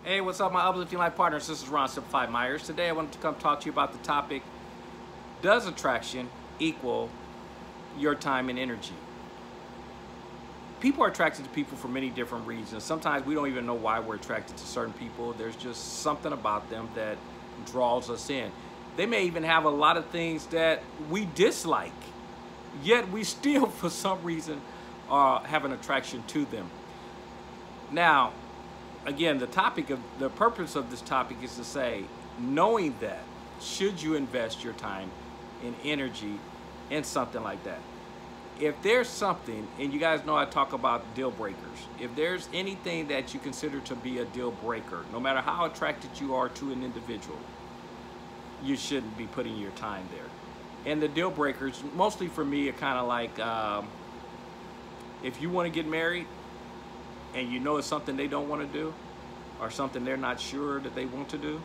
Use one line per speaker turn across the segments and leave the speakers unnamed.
Hey, what's up, my uplifting life partners? This is Ron Simplified Myers. Today, I wanted to come talk to you about the topic: does attraction equal your time and energy? People are attracted to people for many different reasons. Sometimes we don't even know why we're attracted to certain people. There's just something about them that draws us in. They may even have a lot of things that we dislike, yet we still, for some reason, have an attraction to them. Now, again, the purpose of this topic is to say, knowing that, should you invest your time and energy in something like that? If there's something, and you guys know I talk about deal breakers, if there's anything that you consider to be a deal breaker, no matter how attracted you are to an individual, you shouldn't be putting your time there. And the deal breakers, mostly for me, are kind of like, if you want to get married and you know it's something they don't want to do, or something they're not sure that they want to do,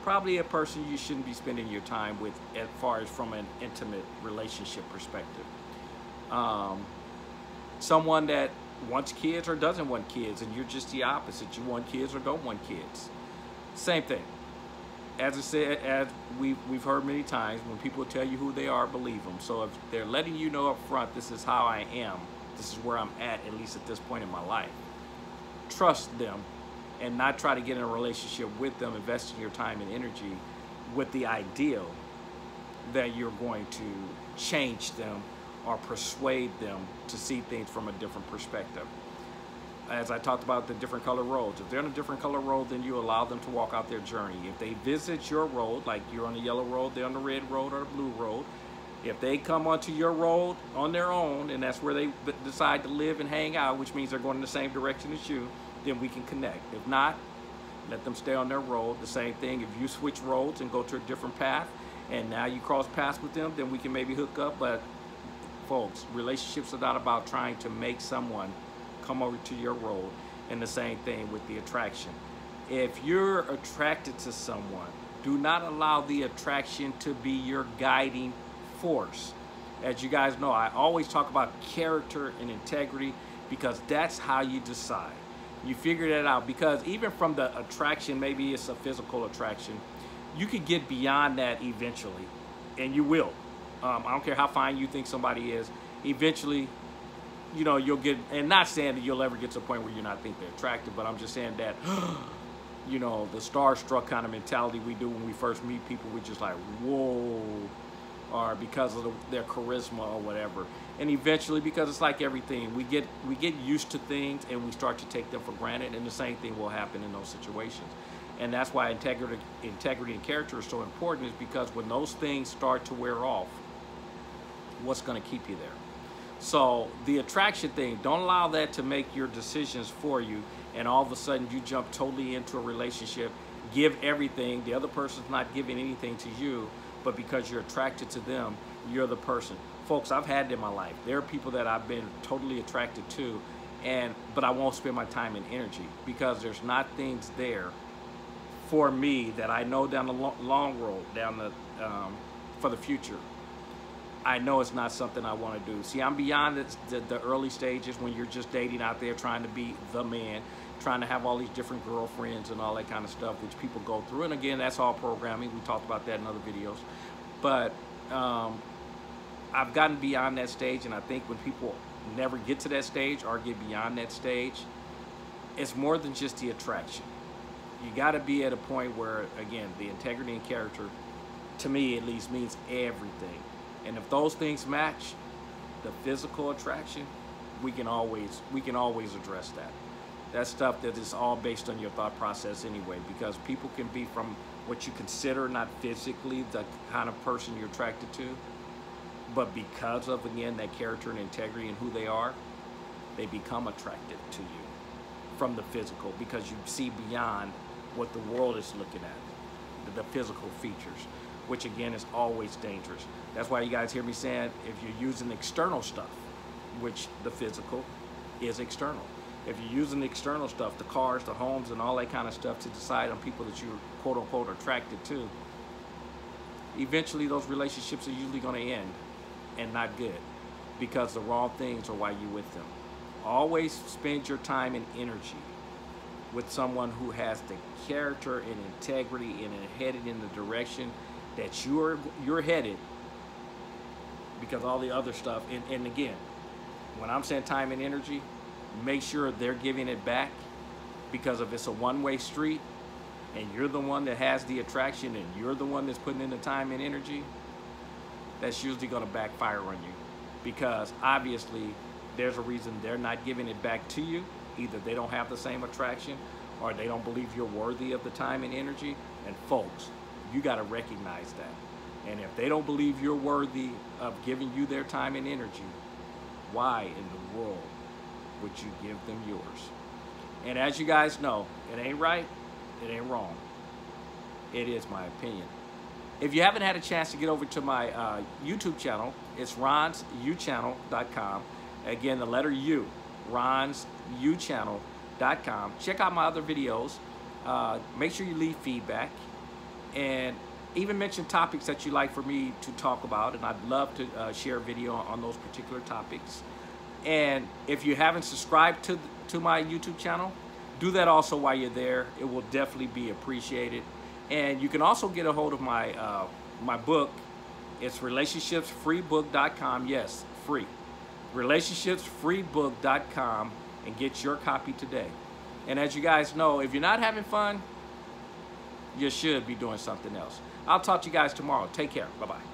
probably a person you shouldn't be spending your time with as far as from an intimate relationship perspective. Someone that wants kids or doesn't want kids, and you're just the opposite. You want kids or don't want kids. Same thing. As I said, as we've heard many times, when people tell you who they are, believe them. So if they're letting you know up front, this is how I am, this is where I'm at least at this point in my life, trust them and not try to get in a relationship with them, investing your time and energy with the ideal that you're going to change them or persuade them to see things from a different perspective. As I talked about the different color roads, if they're on a different color road, then you allow them to walk out their journey. If they visit your road, like you're on the yellow road, they're on the red road or the blue road. If they come onto your road on their own, and that's where they decide to live and hang out, which means they're going in the same direction as you, then we can connect. If not, let them stay on their road. The same thing, if you switch roads and go to a different path, and now you cross paths with them, then we can maybe hook up. But folks, relationships are not about trying to make someone come over to your road, and the same thing with the attraction. If you're attracted to someone, do not allow the attraction to be your guiding force. As you guys know, I always talk about character and integrity, because that's how you decide. You figure that out, because even from the attraction, maybe it's a physical attraction, you could get beyond that eventually, and you will. I don't care how fine you think somebody is, eventually, you know, you'll get, and not saying that you'll ever get to a point where you not think they're attractive, but I'm just saying that, you know, the starstruck kind of mentality we do when we first meet people, we just like, whoa, or because of their charisma or whatever. And eventually, because it's like everything, we get used to things and we start to take them for granted, and the same thing will happen in those situations. And that's why integrity and character is so important, is because when those things start to wear off, what's going to keep you there? So the attraction thing, don't allow that to make your decisions for you, and all of a sudden you jump totally into a relationship, give everything, the other person's not giving anything to you, but because you're attracted to them, you're the person. Folks, I've had it in my life. There are people that I've been totally attracted to, but I won't spend my time and energy, because there's not things there for me that I know down the long road, for the future. I know it's not something I want to do. See, I'm beyond the early stages when you're just dating out there, trying to be the man, trying to have all these different girlfriends and all that kind of stuff, which people go through. And again, that's all programming. We talked about that in other videos. But I've gotten beyond that stage, and I think when people never get to that stage or get beyond that stage, it's more than just the attraction. You got to be at a point where, again, the integrity and character, to me at least, means everything. And if those things match the physical attraction, we can always address that. That's stuff that is all based on your thought process anyway, because people can be from what you consider not physically the kind of person you're attracted to, but because of, again, that character and integrity and who they are, they become attracted to you from the physical, because you see beyond what the world is looking at, the physical features, which again is always dangerous. That's why you guys hear me saying, if you're using external stuff, which the physical is external. If you're using the external stuff, the cars, the homes, and all that kind of stuff to decide on people that you're quote unquote attracted to, eventually those relationships are usually going to end, and not good, because the wrong things are why you're with them. Always spend your time and energy with someone who has the character and integrity and headed in the direction that you're headed, because all the other stuff, and again, when I'm saying time and energy, make sure they're giving it back, because if it's a one-way street and you're the one that has the attraction and you're the one that's putting in the time and energy, that's usually going to backfire on you, because obviously there's a reason they're not giving it back to you. Either they don't have the same attraction or they don't believe you're worthy of the time and energy. And folks, you got to recognize that. And if they don't believe you're worthy of giving you their time and energy, why in the world would you give them yours? And as you guys know, it ain't right, it ain't wrong. It is my opinion. If you haven't had a chance to get over to my YouTube channel, it's ronsyouchannel.com. Again, the letter U, ronsyouchannel.com. Check out my other videos. Make sure you leave feedback, and even mention topics that you'd like for me to talk about, and I'd love to share a video on those particular topics. And if you haven't subscribed to my YouTube channel, do that also while you're there. It will definitely be appreciated. And you can also get a hold of my my book. It's relationshipsfreebook.com. Yes, free. Relationshipsfreebook.com, and get your copy today. And as you guys know, if you're not having fun, you should be doing something else. I'll talk to you guys tomorrow. Take care. Bye-bye.